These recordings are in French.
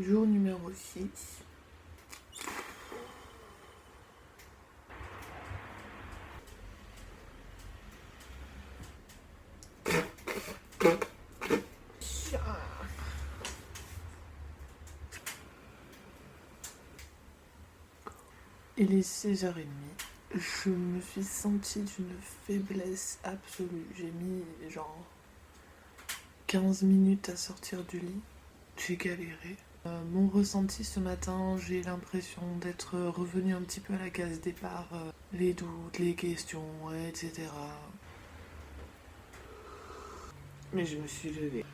Jour numéro 6. Il est 6h30. Je me suis sentie d'une faiblesse absolue. J'ai mis genre 15 minutes à sortir du lit. J'ai galéré. Mon ressenti ce matin, j'ai l'impression d'être revenue un petit peu à la case départ. Les doutes, les questions, etc. Mais je me suis levée.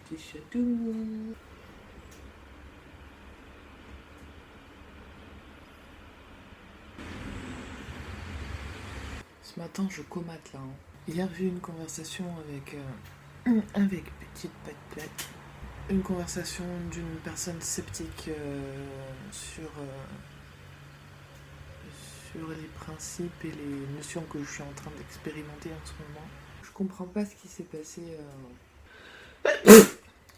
Petit chatou. Ce matin, je comate là. Hier, j'ai eu une conversation avec Petite Pâte. Une conversation d'une personne sceptique sur les principes et les notions que je suis en train d'expérimenter en ce moment. Je comprends pas ce qui s'est passé.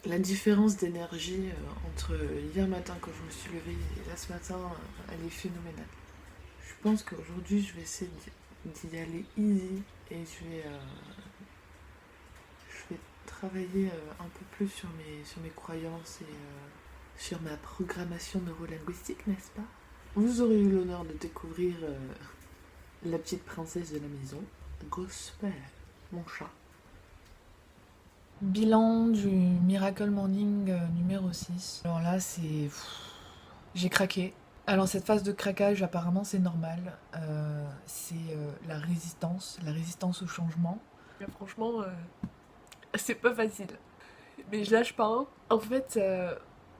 La différence d'énergie entre hier matin quand je me suis levée et là ce matin, elle est phénoménale. Je pense qu'aujourd'hui, je vais essayer d'y aller easy et je vais travailler un peu plus sur mes croyances et sur ma programmation neurolinguistique, n'est-ce pas? Vous aurez eu l'honneur de découvrir la petite princesse de la maison, Gospel, mon chat. Bilan du Miracle Morning numéro 6. Alors là, j'ai craqué. Alors cette phase de craquage, apparemment, c'est normal. C'est la résistance au changement. Mais franchement, c'est pas facile. Mais je lâche pas, hein. En fait,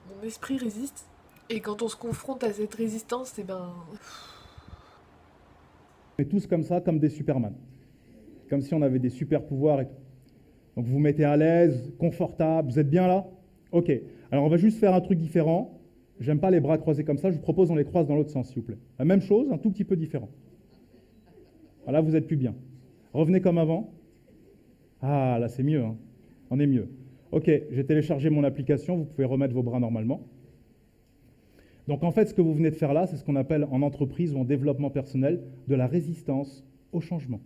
mon esprit résiste. Et quand on se confronte à cette résistance, On est tous comme ça, comme des Superman. Comme si on avait des super pouvoirs et tout. Donc vous vous mettez à l'aise, confortable, vous êtes bien là? Ok. Alors on va juste faire un truc différent. J'aime pas les bras croisés comme ça, je vous propose qu'on les croise dans l'autre sens, s'il vous plaît. La même chose, un tout petit peu différent. Voilà, vous êtes plus bien. Revenez comme avant. Ah, là c'est mieux, hein. On est mieux. Ok, j'ai téléchargé mon application, vous pouvez remettre vos bras normalement. Donc en fait, ce que vous venez de faire là, c'est ce qu'on appelle en entreprise ou en développement personnel de la résistance au changement.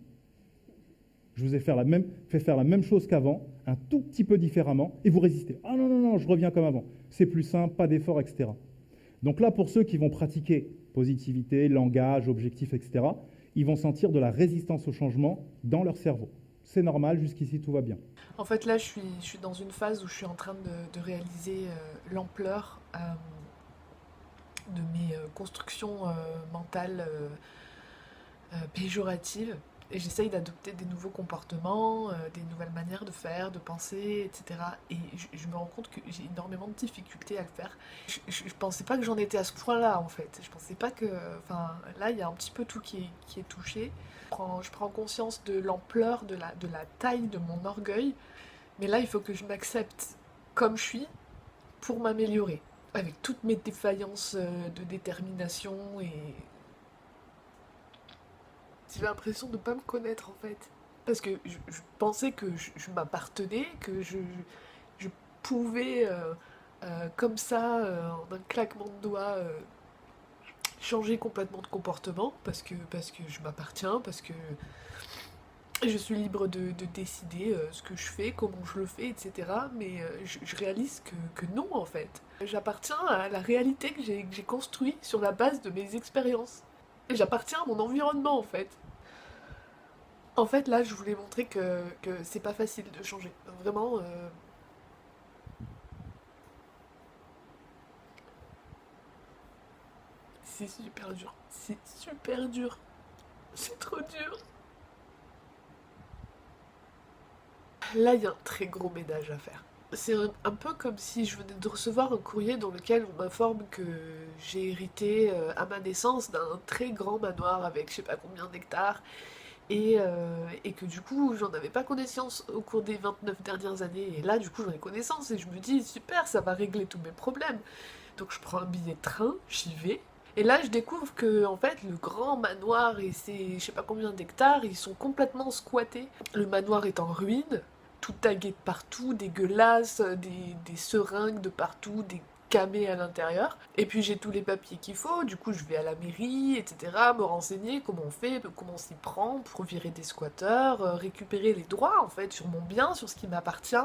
Je vous ai fait faire la même chose qu'avant, un tout petit peu différemment, et vous résistez. Ah non, non, non, je reviens comme avant. C'est plus simple, pas d'effort, etc. Donc là, pour ceux qui vont pratiquer positivité, langage, objectif, etc., ils vont sentir de la résistance au changement dans leur cerveau. C'est normal, jusqu'ici tout va bien. En fait, là, je suis dans une phase où je suis en train de réaliser l'ampleur de mes constructions mentales péjoratives. Et j'essaye d'adopter des nouveaux comportements, des nouvelles manières de faire, de penser, etc. Et je me rends compte que j'ai énormément de difficultés à le faire. Je pensais pas que j'en étais à ce point-là, en fait. Je pensais pas que... Enfin, là, il y a un petit peu tout qui est touché. Je prends conscience de l'ampleur, de la taille de mon orgueil. Mais là, il faut que je m'accepte comme je suis pour m'améliorer. Avec toutes mes défaillances de détermination et... J'ai l'impression de ne pas me connaître en fait. Parce que je pensais que je m'appartenais, que je pouvais, comme ça, en un claquement de doigts, changer complètement de comportement, parce que je m'appartiens, parce que je suis libre de décider ce que je fais, comment je le fais, etc. Mais je réalise que non en fait. J'appartiens à la réalité que j'ai construite sur la base de mes expériences. Et j'appartiens à mon environnement en fait. En fait, là, je voulais montrer que c'est pas facile de changer. Vraiment, c'est super dur. C'est super dur. C'est trop dur. Là, il y a un très gros ménage à faire. C'est un peu comme si je venais de recevoir un courrier dans lequel on m'informe que j'ai hérité à ma naissance d'un très grand manoir avec je sais pas combien d'hectares et que du coup j'en avais pas connaissance au cours des 29 dernières années et là du coup j'en ai connaissance et je me dis super ça va régler tous mes problèmes donc je prends un billet de train, j'y vais et là je découvre que en fait le grand manoir et ses je sais pas combien d'hectares ils sont complètement squattés, le manoir est en ruine, tout tagué de partout, dégueulasse, des seringues de partout, des camés à l'intérieur. Et puis j'ai tous les papiers qu'il faut, du coup je vais à la mairie, etc., me renseigner comment on fait, comment on s'y prend pour virer des squatteurs, récupérer les droits en fait sur mon bien, sur ce qui m'appartient,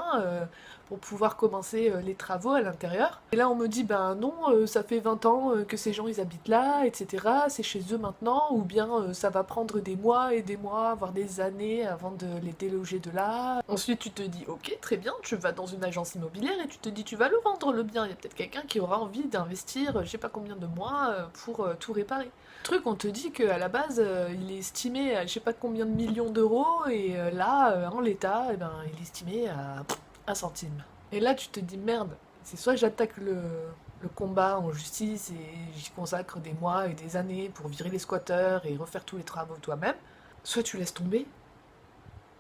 pour pouvoir commencer les travaux à l'intérieur. Et là on me dit ben non, ça fait 20 ans que ces gens ils habitent là, etc., c'est chez eux maintenant, ou bien ça va prendre des mois et des mois, voire des années avant de les déloger de là. Ensuite tu te dis ok très bien, tu vas dans une agence immobilière et tu te dis tu vas le vendre le bien, il y a peut-être quelqu'un qui aura envie d'investir je sais pas combien de mois pour tout réparer. Le truc, on te dit qu'à la base, il est estimé à je sais pas combien de millions d'euros, et là, en l'état, eh ben, il est estimé à 1 centime. Et là, tu te dis merde, c'est soit j'attaque le combat en justice et j'y consacre des mois et des années pour virer les squatteurs et refaire tous les travaux toi-même, soit tu laisses tomber.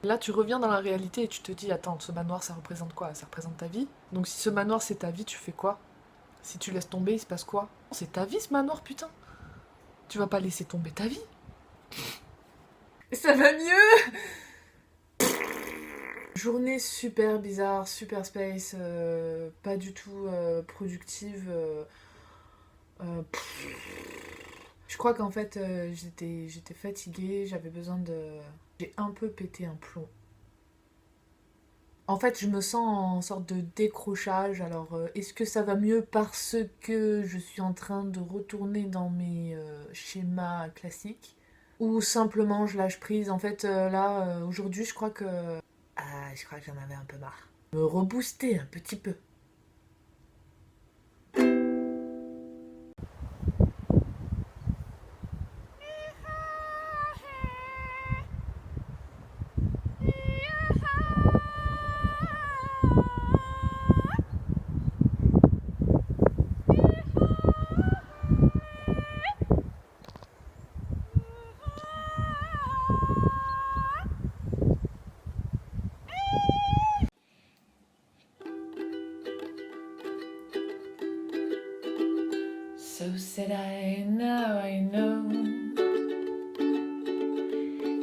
Là, tu reviens dans la réalité et tu te dis attends, ce manoir, ça représente quoi? Ça représente ta vie? Donc si ce manoir, c'est ta vie, tu fais quoi? Si tu laisses tomber, il se passe quoi? C'est ta vie ce manoir, putain. Tu vas pas laisser tomber ta vie. Ça va mieux. Journée super bizarre, super space, pas du tout productive. Je crois qu'en fait j'étais fatiguée, j'avais besoin de... J'ai un peu pété un plomb. En fait, je me sens en sorte de décrochage. Alors, est-ce que ça va mieux parce que je suis en train de retourner dans mes schémas classiques? Ou simplement je lâche prise? En fait, là, aujourd'hui, je crois que... Ah, je crois que j'en avais un peu marre. Me rebooster un petit peu. So said I, now I know.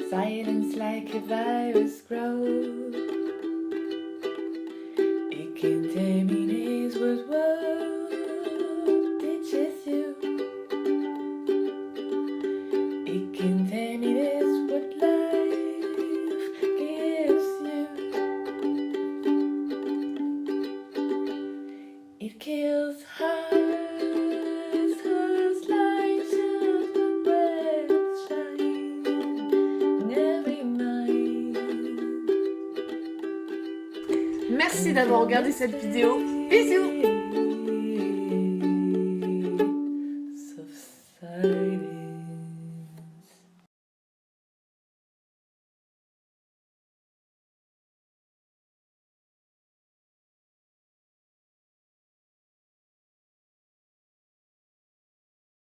Silence like a virus grows. It contaminates what world teaches you. It contaminates what life gives you. It kills hearts. Merci d'avoir regardé cette vidéo. Bisous!